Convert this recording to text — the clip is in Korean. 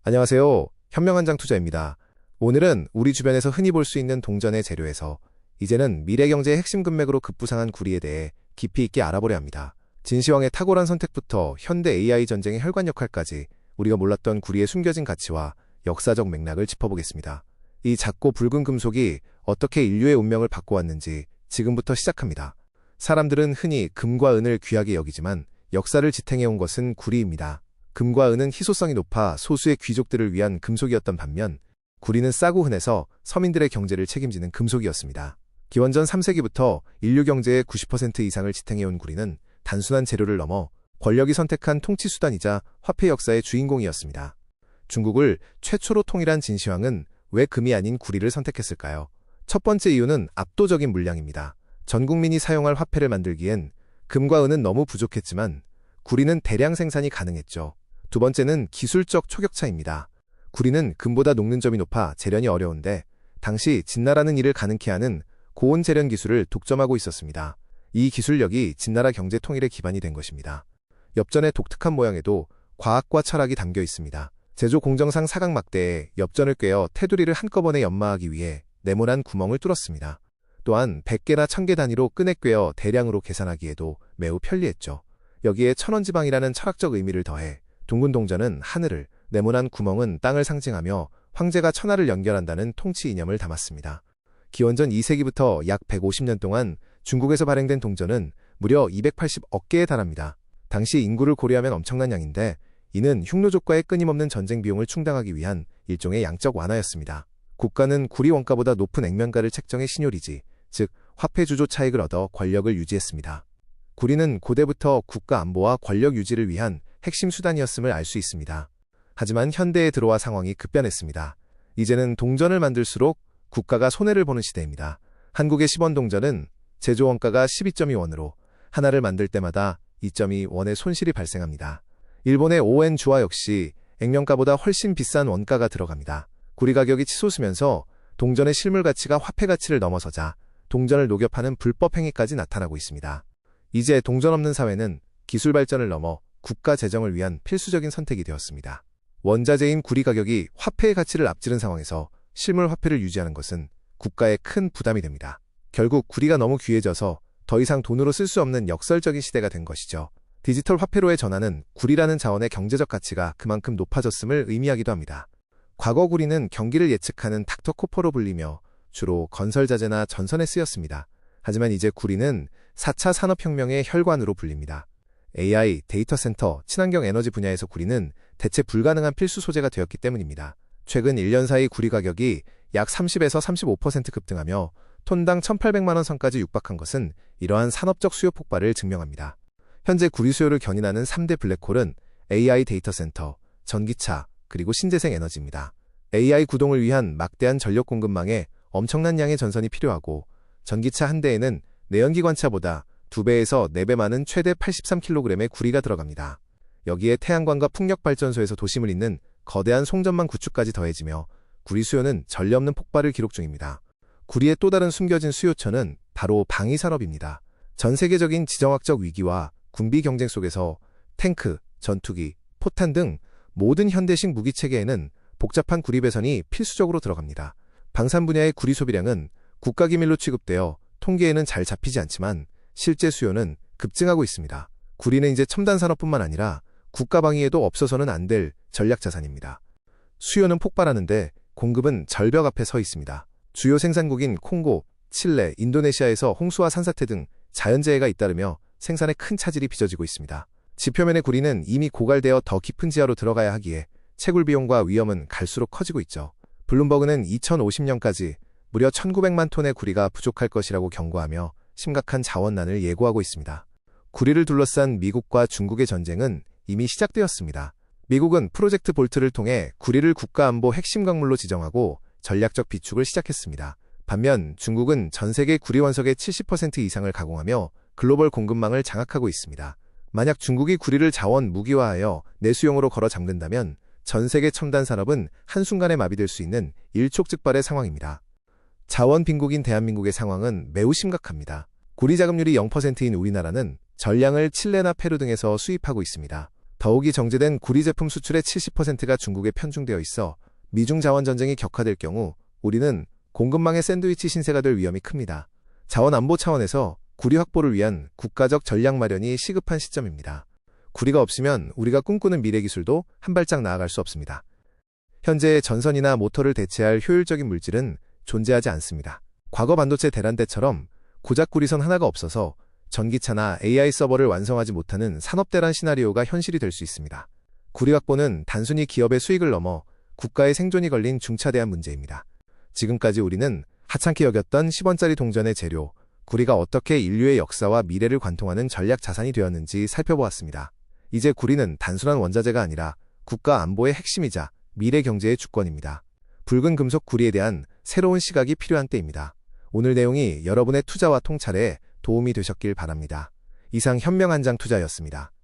안녕하세요. 현명한장투자입니다. 오늘은 우리 주변에서 흔히 볼 수 있는 동전의 재료에서 이제는 미래 경제의 핵심 금맥으로 급부상한 구리에 대해 깊이 있게 알아보려 합니다. 진시황의 탁월한 선택부터 현대 AI 전쟁의 혈관 역할까지 우리가 몰랐던 구리의 숨겨진 가치와 역사적 맥락을 짚어보겠습니다. 이 작고 붉은 금속이 어떻게 인류의 운명을 바꿔왔는지 지금부터 시작합니다. 사람들은 흔히 금과 은을 귀하게 여기지만 역사를 지탱해온 것은 구리입니다. 금과 은은 희소성이 높아 소수의 귀족들을 위한 금속이었던 반면 구리는 싸고 흔해서 서민들의 경제를 책임지는 금속이었습니다. 기원전 3세기부터 인류 경제의 90% 이상을 지탱해온 구리는 단순한 재료를 넘어 권력이 선택한 통치 수단이자 화폐 역사의 주인공이었습니다. 중국을 최초로 통일한 진시황은 왜 금이 아닌 구리를 선택했을까요? 첫 번째 이유는 압도적인 물량입니다. 전 국민이 사용할 화폐를 만들기엔 금과 은은 너무 부족했지만 구리는 대량 생산이 가능했죠. 두 번째는 기술적 초격차입니다. 구리는 금보다 녹는 점이 높아 재련이 어려운데 당시 진나라는 이를 가능케 하는 고온 재련 기술을 독점하고 있었습니다. 이 기술력이 진나라 경제 통일의 기반이 된 것입니다. 엽전의 독특한 모양에도 과학과 철학이 담겨 있습니다. 제조 공정상 사각막대에 엽전을 꿰어 테두리를 한꺼번에 연마하기 위해 네모난 구멍을 뚫었습니다. 또한 100개나 1000개 단위로 끈에 꿰어 대량으로 계산하기에도 매우 편리했죠. 여기에 천원지방이라는 철학적 의미를 더해 둥근 동전은 하늘을, 네모난 구멍은 땅을 상징하며 황제가 천하를 연결한다는 통치 이념을 담았습니다. 기원전 2세기부터 약 150년 동안 중국에서 발행된 동전은 무려 280억 개에 달합니다. 당시 인구를 고려하면 엄청난 양인데 이는 흉노족과의 끊임없는 전쟁 비용을 충당하기 위한 일종의 양적 완화였습니다. 국가는 구리 원가보다 높은 액면가를 책정해 신요리지, 즉 화폐 주조 차익을 얻어 권력을 유지했습니다. 구리는 고대부터 국가 안보와 권력 유지를 위한 핵심 수단이었음을 알 수 있습니다. 하지만 현대에 들어와 상황이 급변했습니다. 이제는 동전을 만들수록 국가가 손해를 보는 시대입니다. 한국의 10원 동전은 제조 원가가 12.2원으로 하나를 만들 때마다 2.2원의 손실이 발생합니다. 일본의 오엔 주화 역시 액면가보다 훨씬 비싼 원가가 들어갑니다. 구리 가격이 치솟으면서 동전의 실물 가치가 화폐 가치를 넘어서자 동전을 녹여 파는 불법 행위까지 나타나고 있습니다. 이제 동전 없는 사회는 기술 발전을 넘어 국가 재정을 위한 필수적인 선택이 되었습니다. 원자재인 구리 가격이 화폐의 가치를 앞지른 상황에서 실물 화폐를 유지하는 것은 국가에 큰 부담이 됩니다. 결국 구리가 너무 귀해져서 더 이상 돈으로 쓸 수 없는 역설적인 시대가 된 것이죠. 디지털 화폐로의 전환은 구리라는 자원의 경제적 가치가 그만큼 높아졌음을 의미하기도 합니다. 과거 구리는 경기를 예측하는 닥터코퍼로 불리며 주로 건설자재나 전선에 쓰였습니다. 하지만 이제 구리는 4차 산업혁명의 혈관으로 불립니다. AI, 데이터 센터, 친환경 에너지 분야에서 구리는 대체 불가능한 필수 소재가 되었기 때문입니다. 최근 1년 사이 구리 가격이 약 30에서 35% 급등하며 톤당 1,800만 원 선까지 육박한 것은 이러한 산업적 수요 폭발을 증명합니다. 현재 구리 수요를 견인하는 3대 블랙홀은 AI 데이터 센터, 전기차, 그리고 신재생 에너지입니다. AI 구동을 위한 막대한 전력 공급망에 엄청난 양의 전선이 필요하고 전기차 한 대에는 내연기관차보다 2배에서 4배 많은 최대 83kg의 구리가 들어갑니다. 여기에 태양광과 풍력발전소에서 도심을 잇는 거대한 송전망 구축까지 더해지며 구리 수요는 전례 없는 폭발을 기록 중입니다. 구리의 또 다른 숨겨진 수요처는 바로 방위산업입니다. 전 세계적인 지정학적 위기와 군비 경쟁 속에서 탱크, 전투기, 포탄 등 모든 현대식 무기체계에는 복잡한 구리 배선이 필수적으로 들어갑니다. 방산 분야의 구리 소비량은 국가기밀로 취급되어 통계에는 잘 잡히지 않지만 실제 수요는 급증하고 있습니다. 구리는 이제 첨단 산업뿐만 아니라 국가 방위에도 없어서는 안 될 전략 자산입니다. 수요는 폭발하는데 공급은 절벽 앞에 서 있습니다. 주요 생산국인 콩고, 칠레, 인도네시아에서 홍수와 산사태 등 자연재해가 잇따르며 생산에 큰 차질이 빚어지고 있습니다. 지표면의 구리는 이미 고갈되어 더 깊은 지하로 들어가야 하기에 채굴 비용과 위험은 갈수록 커지고 있죠. 블룸버그는 2050년까지 무려 1,900만 톤의 구리가 부족할 것이라고 경고하며 심각한 자원난을 예고하고 있습니다. 구리를 둘러싼 미국과 중국의 전쟁은 이미 시작되었습니다. 미국은 프로젝트 볼트를 통해 구리를 국가안보 핵심 광물로 지정하고 전략적 비축을 시작했습니다. 반면 중국은 전 세계 구리 원석의 70% 이상을 가공하며 글로벌 공급망을 장악하고 있습니다. 만약 중국이 구리를 자원 무기화하여 내수용으로 걸어 잠근다면 전 세계 첨단 산업은 한순간에 마비될 수 있는 일촉즉발의 상황입니다. 자원 빈국인 대한민국의 상황은 매우 심각합니다. 구리 자급률이 0%인 우리나라는 전량을 칠레나 페루 등에서 수입하고 있습니다. 더욱이 정제된 구리 제품 수출의 70%가 중국에 편중되어 있어 미중 자원 전쟁이 격화될 경우 우리는 공급망의 샌드위치 신세가 될 위험이 큽니다. 자원 안보 차원에서 구리 확보를 위한 국가적 전략 마련이 시급한 시점입니다. 구리가 없으면 우리가 꿈꾸는 미래 기술도 한 발짝 나아갈 수 없습니다. 현재 전선이나 모터를 대체할 효율적인 물질은 존재하지 않습니다. 과거 반도체 대란 때처럼 고작 구리선 하나가 없어서 전기차나 AI 서버를 완성하지 못하는 산업 대란 시나리오가 현실이 될 수 있습니다. 구리 확보는 단순히 기업의 수익을 넘어 국가의 생존이 걸린 중차대한 문제입니다. 지금까지 우리는 하찮게 여겼던 10원짜리 동전의 재료, 구리가 어떻게 인류의 역사와 미래를 관통하는 전략 자산이 되었는지 살펴보았습니다. 이제 구리는 단순한 원자재가 아니라 국가 안보의 핵심이자 미래 경제의 주권입니다. 붉은 금속 구리에 대한 새로운 시각이 필요한 때입니다. 오늘 내용이 여러분의 투자와 통찰에 도움이 되셨길 바랍니다. 이상 현명한장 투자였습니다.